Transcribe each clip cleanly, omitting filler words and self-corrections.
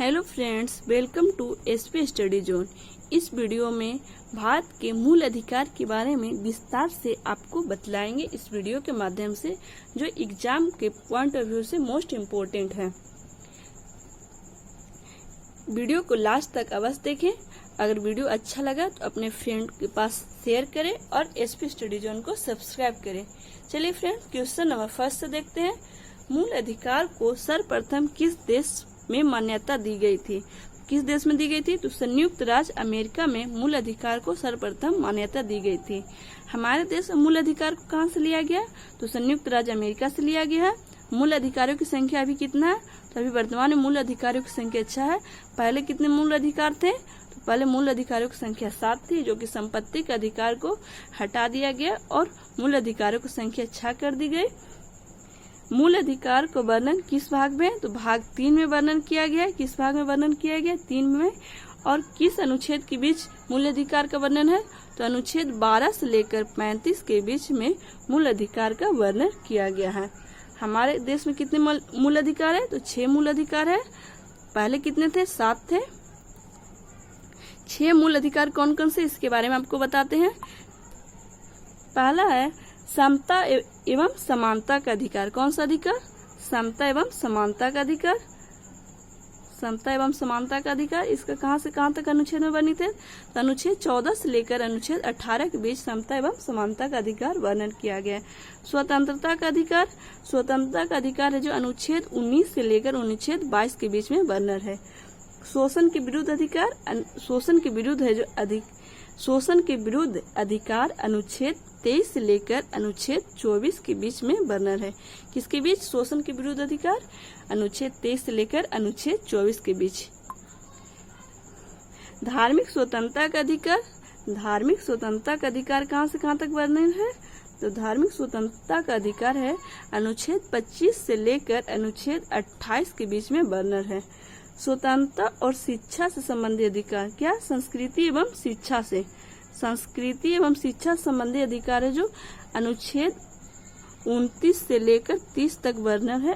Hello friends, welcome to SP study zone. इस video में भारत के मूल अधिकार के बारे में विस्तार से आपको बतलाएंगे इस वीडियो के माध्यम से, जो एग्जाम के पॉइंट ऑफ व्यू से मोस्ट इम्पोर्टेंट है। वीडियो को लास्ट तक अवश्य देखें। अगर वीडियो अच्छा लगा तो अपने फ्रेंड के पास शेयर करें और एसपी स्टडी जोन को सब्सक्राइब करें। चलिए फ्रेंड्स, क्वेश्चन नंबर फर्स्ट से देखते हैं। मूल अधिकार को सर्वप्रथम किस देश में मान्यता दी गई थी? किस देश में दी गई थी? तो संयुक्त राज्य अमेरिका में मूल अधिकार को सर्वप्रथम मान्यता दी गई थी। हमारे देश में मूल अधिकार को कहाँ से लिया गया? तो संयुक्त राज्य अमेरिका से लिया गया है। मूल अधिकारों की संख्या अभी कितना है? तो अभी वर्तमान में मूल अधिकारों की संख्या 6 है। पहले कितने मूल अधिकार थे? तो पहले मूल अधिकारों की संख्या 7 थी, जो कि संपत्ति के अधिकार को हटा दिया गया और मूल अधिकारों की संख्या 6 कर दी गई। मूल अधिकार को वर्णन किस भाग में? तो भाग 3 में वर्णन किया गया। किस भाग में वर्णन किया गया? 3 में। और किस अनुच्छेद के बीच मूल अधिकार का वर्णन है? तो अनुच्छेद 12 से लेकर 35 के बीच में मूल अधिकार का वर्णन किया गया है। हमारे देश में कितने मूल अधिकार है? तो 6 मूल अधिकार है। पहले कितने थे? 7 थे। 6 मूल अधिकार कौन कौन से, इसके बारे में आपको बताते हैं। पहला है समता एवं समानता का अधिकार। कौन सा अधिकार? समता एवं समानता का अधिकार। समता एवं समानता का अधिकार, इसका कहां से कहां तक अनुच्छेद में वर्णित है? तो अनुच्छेद 14 से लेकर अनुच्छेद 18 के बीच समता एवं समानता का अधिकार वर्णन किया गया है। स्वतंत्रता का अधिकार, स्वतंत्रता का अधिकार है जो अनुच्छेद 19 से लेकर अनुच्छेद 22 के बीच में वर्णन है। शोषण के विरुद्ध अधिकार, शोषण के विरुद्ध है जो शोषण के विरुद्ध अधिकार अनुच्छेद 23 से लेकर अनुच्छेद 24 के बीच में वर्णन है। किसके बीच? शोषण के विरुद्ध अधिकार अनुच्छेद 23 से लेकर अनुच्छेद 24 के बीच। धार्मिक स्वतंत्रता का अधिकार, धार्मिक स्वतंत्रता का अधिकार कहां से कहां तक वर्णन है? तो धार्मिक स्वतंत्रता का अधिकार है अनुच्छेद 25 से लेकर अनुच्छेद 28 के बीच में वर्णन है। स्वतंत्रता और शिक्षा से संबंधित अधिकार, क्या? संस्कृति एवं शिक्षा से, संस्कृति एवं शिक्षा संबंधी अधिकार है जो अनुच्छेद 29 से लेकर 30 तक वर्णन है।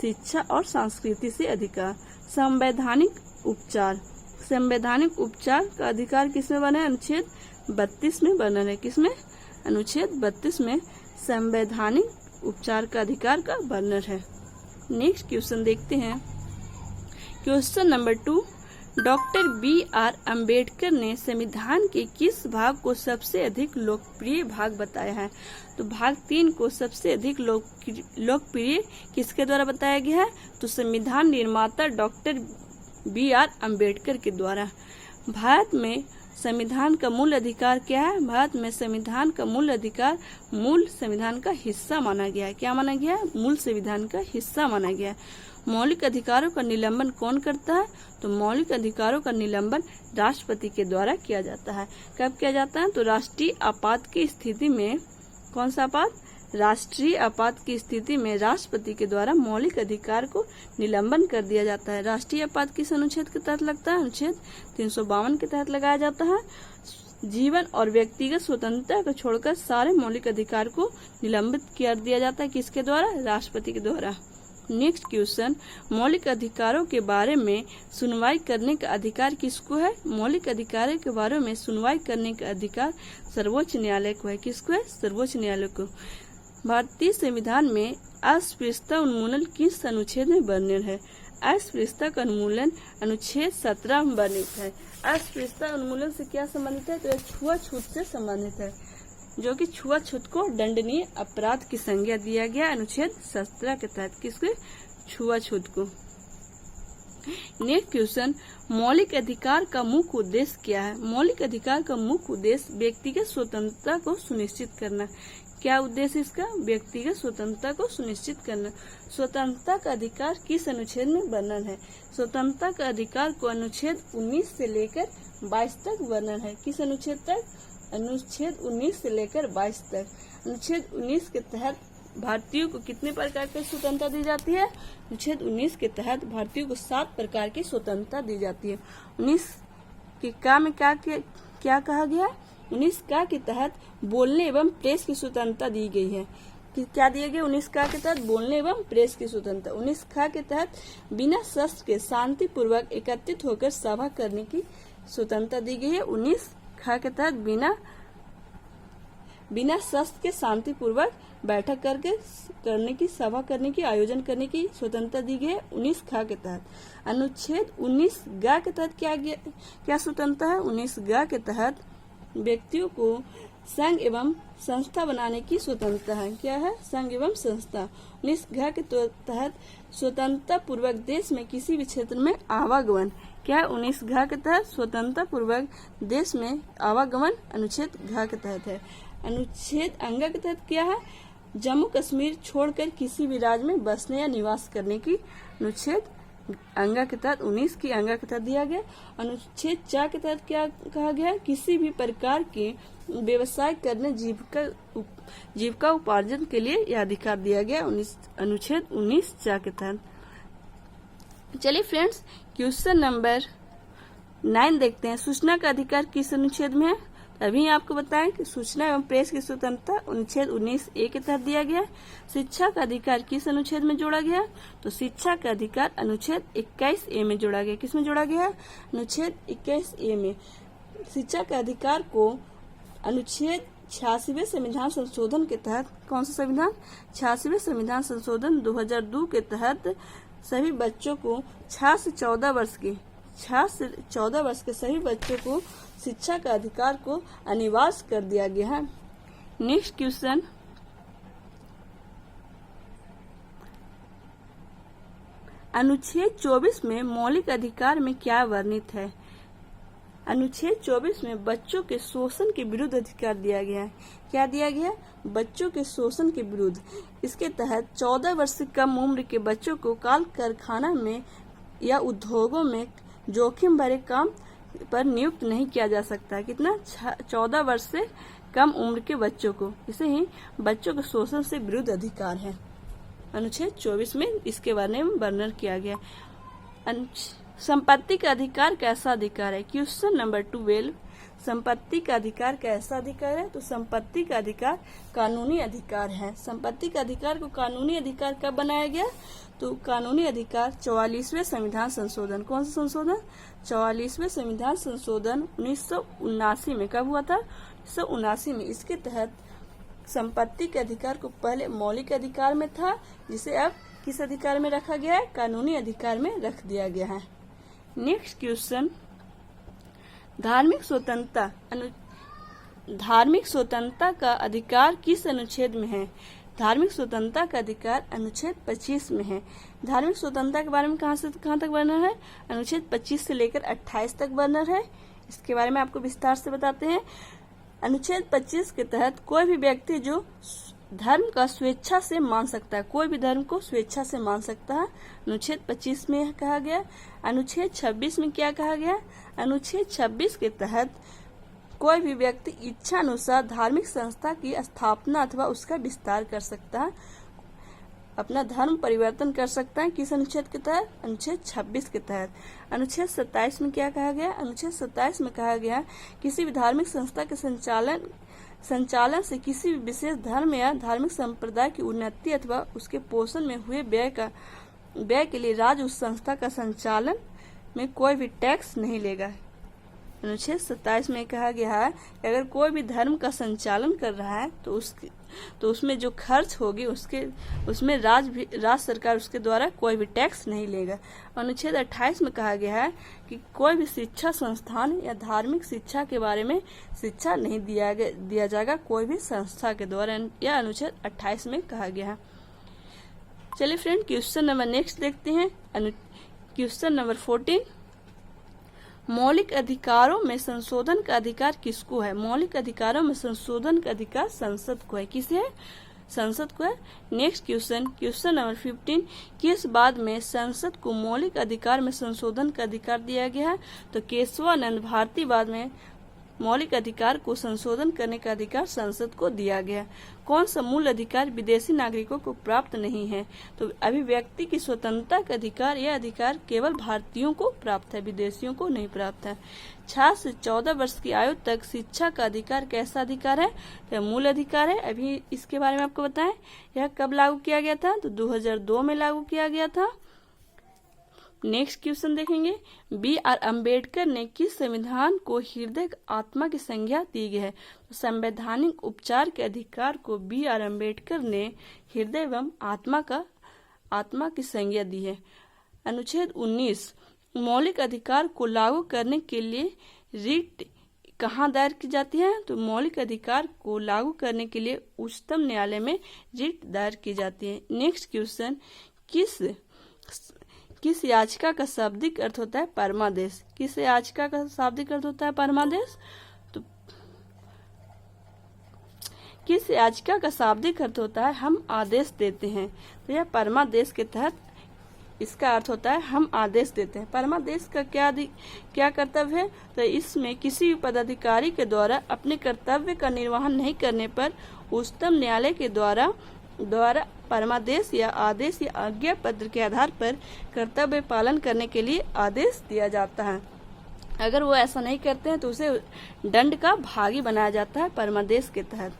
शिक्षा और संस्कृति से अधिकार। संवैधानिक उपचार, संवैधानिक उपचार का अधिकार किसमें वर्णन है? अनुच्छेद 32 में वर्णन है। किसमें? अनुच्छेद 32 में संवैधानिक उपचार का अधिकार का वर्णन है। नेक्स्ट क्वेश्चन देखते हैं। Question number 2, doctor B R. Ambedkar ने संविधान के किस भाग को सबसे अधिक लोकप्रिय भाग बताया है? तो भाग 3 को सबसे अधिक लोकप्रिय किसके द्वारा बताया गया है? तो संविधान निर्माता डॉक्टर बी.आर. अम्बेडकर के द्वारा। भारत में संविधान का मूल अधिकार क्या है? भारत में संविधान का मूल अधिकार मूल संविधान का हिस्सा माना गया है। क्या माना गया है? मूल संविधान का हिस्सा माना गया है। मौलिक अधिकारों का निलंबन कौन करता है? तो मौलिक अधिकारों का निलंबन राष्ट्रपति के द्वारा किया जाता है। कब किया जाता है? तो राष्ट्रीय आपात की स्थिति में। कौन सा आपात? राष्ट्रीय आपात की स्थिति में राष्ट्रपति के द्वारा मौलिक अधिकार को निलंबन कर दिया जाता है। राष्ट्रीय आपात किस अनुच्छेद के तहत लगता है? अनुच्छेद 352 के तहत लगाया जाता है। जीवन और व्यक्तिगत स्वतंत्रता को छोड़कर सारे मौलिक अधिकार को निलंबित कर दिया जाता है। किसके द्वारा? राष्ट्रपति के द्वारा। नेक्स्ट क्वेश्चन, मौलिक अधिकारों के बारे में सुनवाई करने का अधिकार किसको है? मौलिक अधिकारों के बारे में सुनवाई करने का अधिकार सर्वोच्च न्यायालय को है। किसको है? सर्वोच्च न्यायालय को। भारतीय संविधान में अस्पृश्यता उन्मूलन किस अनुच्छेद में वर्णित है? अस्पृश्यता का उन्मूलन अनुच्छेद 17 में वर्णित है। अस्पृश्यता उन्मूलन से क्या संबंधित है? तो छुआछूत से संबंधित है, जो कि छुआछूत को दंडनीय अपराध की संज्ञा दिया गया अनुच्छेद 17 के तहत। किसके? छुआछूत को। नेक्स्ट क्वेश्चन, मौलिक अधिकार का मुख्य उद्देश्य क्या है? मौलिक अधिकार का मुख्य उद्देश्य व्यक्तिगत स्वतंत्रता को सुनिश्चित करना। क्या उद्देश्य इसका? व्यक्तिगत स्वतंत्रता को सुनिश्चित करना। स्वतंत्रता का अधिकार किस अनुच्छेद में वर्णन है? स्वतंत्रता का अधिकार को अनुच्छेद 19 से लेकर 22 तक वर्णन है। किस अनुच्छेद तक? अनुच्छेद 19 से लेकर 22 तक। अनुच्छेद 19 के तहत भारतीयों को कितने प्रकार की स्वतंत्रता दी जाती है? अनुच्छेद 19 के तहत भारतीयों को 7 प्रकार की स्वतंत्रता दी जाती है। 19 के का में क्या कहा गया? 19 का के तहत बोलने एवं प्रेस की स्वतंत्रता दी गई है। क्या दिया गया 19 का के तहत बोलने एवं प्रेस की स्वतंत्रता। 19 खा के तहत बिना शस्त्र के शांतिपूर्वक एकत्रित होकर सभा करने की स्वतंत्रता दी गई है। 19 खा के तहत बिना शस्त्र के शांतिपूर्वक बैठक करने की सभा करने की आयोजन करने की स्वतंत्रता दी गई है 19 खा के तहत। अनुच्छेद 19 ग के तहत क्या स्वतंत्रता है? 19 ग के तहत व्यक्तियों को संघ एवं संस्था बनाने की स्वतंत्रता है। क्या है? संघ एवं संस्था। 19 घ के तहत स्वतंत्रता पूर्वक देश में किसी भी क्षेत्र में आवागमन। क्या है? 19 घ के तहत स्वतंत्रता पूर्वक देश में आवागमन अनुच्छेद घ के तहत है। अनुच्छेद अंग के तहत क्या है? जम्मू कश्मीर छोड़कर किसी भी राज्य में बसने या निवास करने की अनुच्छेद अंग के तहत 19 की अंग के तहत दिया गया। अनुच्छेद 4 के तहत क्या कहा गया? किसी भी प्रकार के व्यवसाय करने जीविका उपार्जन के लिए यह अधिकार दिया गया अनुच्छेद 19 चा के तहत। चलिए फ्रेंड्स, क्वेश्चन नंबर 9 देखते हैं। सूचना का अधिकार किस अनुच्छेद में है? अभी आपको बताएं कि सूचना एवं प्रेस की स्वतंत्रता अनुच्छेद 19A के तहत दिया गया। शिक्षा का अधिकार किस अनुच्छेद में जोड़ा गया? तो शिक्षा का अधिकार अनुच्छेद 21A में जोड़ा गया। किस में जोड़ा गया? अनुच्छेद 21A में। शिक्षा का अधिकार को अनुच्छेद 86वें संविधान संशोधन के तहत, कौन सा संविधान? 86वें संविधान संशोधन 2002 के तहत सभी बच्चों को 6 से 14 वर्ष के सभी बच्चों को शिक्षा का अधिकार को अनिवार्य कर दिया गया है। नेक्स्ट क्वेश्चन, अनुच्छेद 24 में मौलिक अधिकार में क्या वर्णित है? अनुच्छेद 24 में बच्चों के शोषण के विरुद्ध अधिकार दिया गया है। क्या दिया गया? बच्चों के शोषण के विरुद्ध। इसके तहत 14 वर्ष से कम उम्र के बच्चों को कल कारखाना में या उद्योगों में जोखिम भरे काम पर नियुक्त नहीं किया जा सकता है। कितना? 14 वर्ष से कम उम्र के बच्चों को। इसे ही बच्चों के शोषण से विरुद्ध अधिकार है। अनुच्छेद 24 में इसके बारे में वर्णन किया गया। संपत्ति का अधिकार कैसा अधिकार है? क्वेश्चन नंबर 12, संपत्ति का अधिकार कैसा अधिकार है? तो संपत्ति का अधिकार कानूनी अधिकार है। संपत्ति का अधिकार को कानूनी अधिकार कब बनाया गया? तो कानूनी अधिकार 44वें संविधान संशोधन, कौन सा संशोधन? 44वें संविधान संशोधन 1979 में। कब हुआ था? 1979 में। इसके तहत संपत्ति के अधिकार को पहले मौलिक अधिकार में था, जिसे अब किस अधिकार में रखा गया है? कानूनी अधिकार में रख दिया गया है। नेक्स्ट क्वेश्चन, धार्मिक स्वतंत्रता का अधिकार किस अनुच्छेद में है? धार्मिक स्वतंत्रता का अधिकार अनुच्छेद 25 में है। धार्मिक स्वतंत्रता के बारे में कहां से कहां तक वर्णन है? अनुच्छेद 25 से लेकर 28 तक वर्णन है। इसके बारे में आपको विस्तार से बताते हैं। अनुच्छेद 25 के तहत कोई भी व्यक्ति जो धर्म का स्वेच्छा से मान सकता है, कोई भी धर्म को स्वेच्छा से मान सकता है, अनुच्छेद 25 में कहा गया। अनुच्छेद 26 में क्या कहा गया? अनुच्छेद 26 के तहत कोई भी व्यक्ति इच्छा अनुसार धार्मिक संस्था की स्थापना अथवा उसका विस्तार कर सकता है, अपना धर्म परिवर्तन कर सकता है। किस अनुच्छेद के तहत? अनुच्छेद 26 के तहत। अनुच्छेद 27 में क्या कहा गया? अनुच्छेद 27 में कहा गया किसी भी धार्मिक संस्था के संचालन से किसी भी विशेष धर्म या धार्मिक संप्रदाय की उन्नति अथवा उसके पोषण में हुए व्यय के लिए राज्य उस संस्था का संचालन में कोई भी टैक्स नहीं लेगा। अनुच्छेद 27 में कहा गया है कि अगर कोई भी धर्म का संचालन कर रहा है तो उसमें जो खर्च होगी उसमें राज्य सरकार उसके द्वारा कोई भी टैक्स नहीं लेगा। अनुच्छेद 28 में कहा गया है कि कोई भी शिक्षा संस्थान या धार्मिक शिक्षा के बारे में शिक्षा नहीं दिया जाएगा कोई भी संस्था के द्वारा। यह अनुच्छेद 28 में कहा गया है। चलिए फ्रेंड, क्वेश्चन नंबर नेक्स्ट देखते हैं। क्वेश्चन नंबर 14, मौलिक अधिकारों में संशोधन का अधिकार किसको है? मौलिक अधिकारों में संशोधन का अधिकार संसद को है। किसे है? संसद को है। नेक्स्ट क्वेश्चन नंबर 15, किस बाद में संसद को मौलिक अधिकार में संशोधन का अधिकार दिया गया है? तो केशवानंद भारती बाद में मौलिक अधिकार को संशोधन करने का अधिकार संसद को दिया गया। कौन सा मूल अधिकार विदेशी नागरिकों को प्राप्त नहीं है? तो अभिव्यक्ति की स्वतंत्रता का अधिकार, यह अधिकार केवल भारतीयों को प्राप्त है, विदेशियों को नहीं प्राप्त है। 6 से 14 वर्ष की आयु तक शिक्षा का अधिकार कैसा अधिकार है? तो मूल अधिकार है। अभी इसके बारे में आपको बताएं, यह कब लागू किया गया था? तो 2002 में लागू किया गया था। नेक्स्ट क्वेश्चन देखेंगे, B.R. अम्बेडकर ने किस संविधान को हृदय आत्मा की संज्ञा दी गई है? तो संवैधानिक उपचार के अधिकार को B.R. अम्बेडकर ने हृदय एवं आत्मा की संज्ञा दी है। अनुच्छेद 19, मौलिक अधिकार को लागू करने के लिए रिट कहाँ दायर की जाती है? तो मौलिक अधिकार को लागू करने के लिए उच्चतम न्यायालय में रिट दायर की जाती है। नेक्स्ट क्वेश्चन, किस याचिका का शाब्दिक अर्थ होता है परमादेश? किस याचिका का शाब्दिक अर्थ होता है परमादेश? तो किस याचिका का शाब्दिक अर्थ होता है हम आदेश देते हैं? तो यह परमादेश के तहत इसका अर्थ होता है हम आदेश देते हैं। परमादेश का क्या कर्तव्य है? तो इसमें किसी भी पदाधिकारी के द्वारा अपने कर्तव्य का निर्वहन नहीं करने पर उच्चतम न्यायालय के द्वारा परमादेश या आदेश या आज्ञा पत्र के आधार पर कर्तव्य पालन करने के लिए आदेश दिया जाता है। अगर वो ऐसा नहीं करते हैं तो उसे दंड का भागी बनाया जाता है परमादेश के तहत।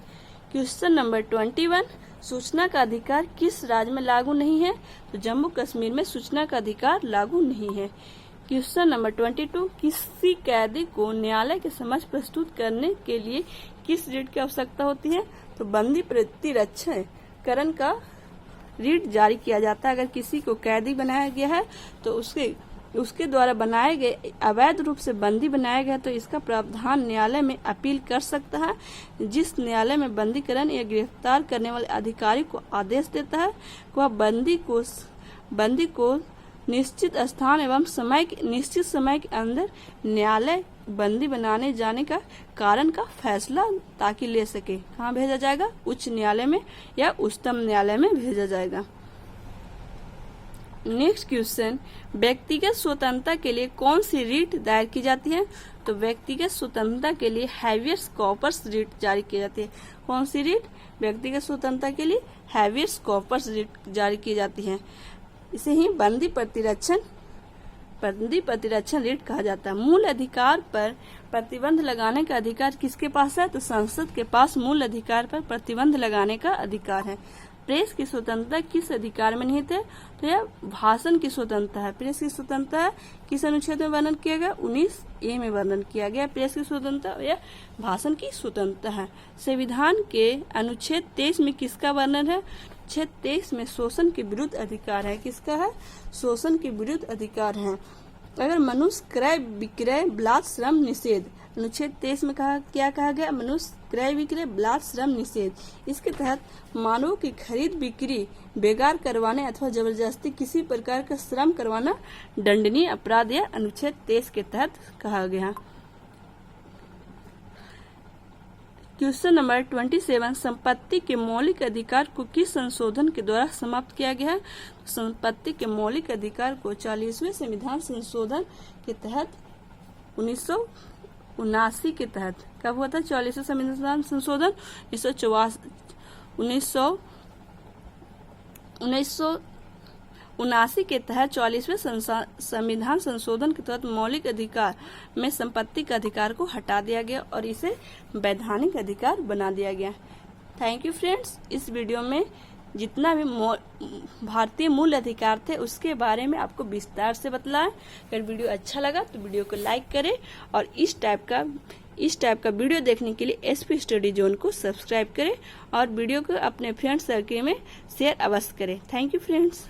क्वेश्चन नंबर 21, सूचना का अधिकार किस राज्य में लागू नहीं है? तो जम्मू कश्मीर में सूचना का अधिकार लागू नहीं है। क्वेश्चन नंबर 22, किसी कैदी को न्यायालय के समक्ष प्रस्तुत करने के लिए किस रिट की आवश्यकता होती है? तो बंदी प्रतिरक्षण का रिट जारी किया जाता है। अगर किसी को कैदी बनाया गया है तो उसके द्वारा बनाए गए अवैध रूप से बंदी बनाया गया तो इसका प्रावधान न्यायालय में अपील कर सकता है। जिस न्यायालय में बंदीकरण या गिरफ्तार करने वाले अधिकारी को आदेश देता है वह बंदी को निश्चित स्थान एवं निश्चित समय के अंदर न्यायालय बंदी बनाने जाने का कारण का फैसला ताकि ले सके। कहाँ भेजा जाएगा? उच्च न्यायालय में या उच्चतम न्यायालय में भेजा जाएगा। नेक्स्ट क्वेश्चन, व्यक्तिगत स्वतंत्रता के लिए कौन सी रिट दायर की जाती है? तो व्यक्तिगत स्वतंत्रता के लिए हैबियस कॉर्पस रिट जारी की जाती है। कौन सी रिट? व्यक्तिगत स्वतंत्रता के लिए हैबियस कॉर्पस रिट जारी की जाती है। इसे ही बंदी प्रतिरक्षण रिट कहा जाता है। मूल अधिकार पर प्रतिबंध लगाने का अधिकार किसके पास है? तो संसद के पास मूल अधिकार पर प्रतिबंध लगाने का अधिकार है। प्रेस की स्वतंत्रता किस अधिकार में निहित है? तो यह भाषण की स्वतंत्रता है। प्रेस की स्वतंत्रता किस अनुच्छेद में वर्णन किया गया? 19A में वर्णन किया गया। प्रेस की स्वतंत्रता यह भाषण की स्वतंत्रता है। संविधान के अनुच्छेद 23 में किसका वर्णन है? अनुच्छेद 23 में शोषण के विरुद्ध अधिकार है। किसका है? शोषण के विरुद्ध अधिकार है। अगर मनुष्य क्रय विक्रय बलात् श्रम निषेध, अनुच्छेद 23 में क्या कहा गया? मनुष्य क्रय विक्रय बलात् श्रम निषेध। इसके तहत मानवों की खरीद बिक्री बेकार करवाने अथवा जबरदस्ती किसी प्रकार का श्रम करवाना दंडनीय अपराध या अनुच्छेद 23 के तहत कहा गया। क्वेश्चन नंबर 27, संपत्ति के मौलिक अधिकार को किस संशोधन के द्वारा समाप्त किया गया है? संपत्ति के मौलिक अधिकार को 40वें संविधान संशोधन के तहत 1979 के तहत कब हुआ था? 40वें संविधान संशोधन 1979 के तहत 40वें संविधान संशोधन के तहत मौलिक अधिकार में संपत्ति का अधिकार को हटा दिया गया और इसे वैधानिक अधिकार बना दिया गया। Thank you friends. इस वीडियो में जितना भी भारतीय मूल अधिकार थे उसके बारे में आपको विस्तार से बतलाया। अगर वीडियो अच्छा लगा तो वीडियो को लाइक करें और इस टाइप का वीडियो देखने के लिए SP स्टडी जोन को सब्सक्राइब करें और वीडियो को अपने फ्रेंड सर्कल में शेयर अवश्य करें। Thank you friends.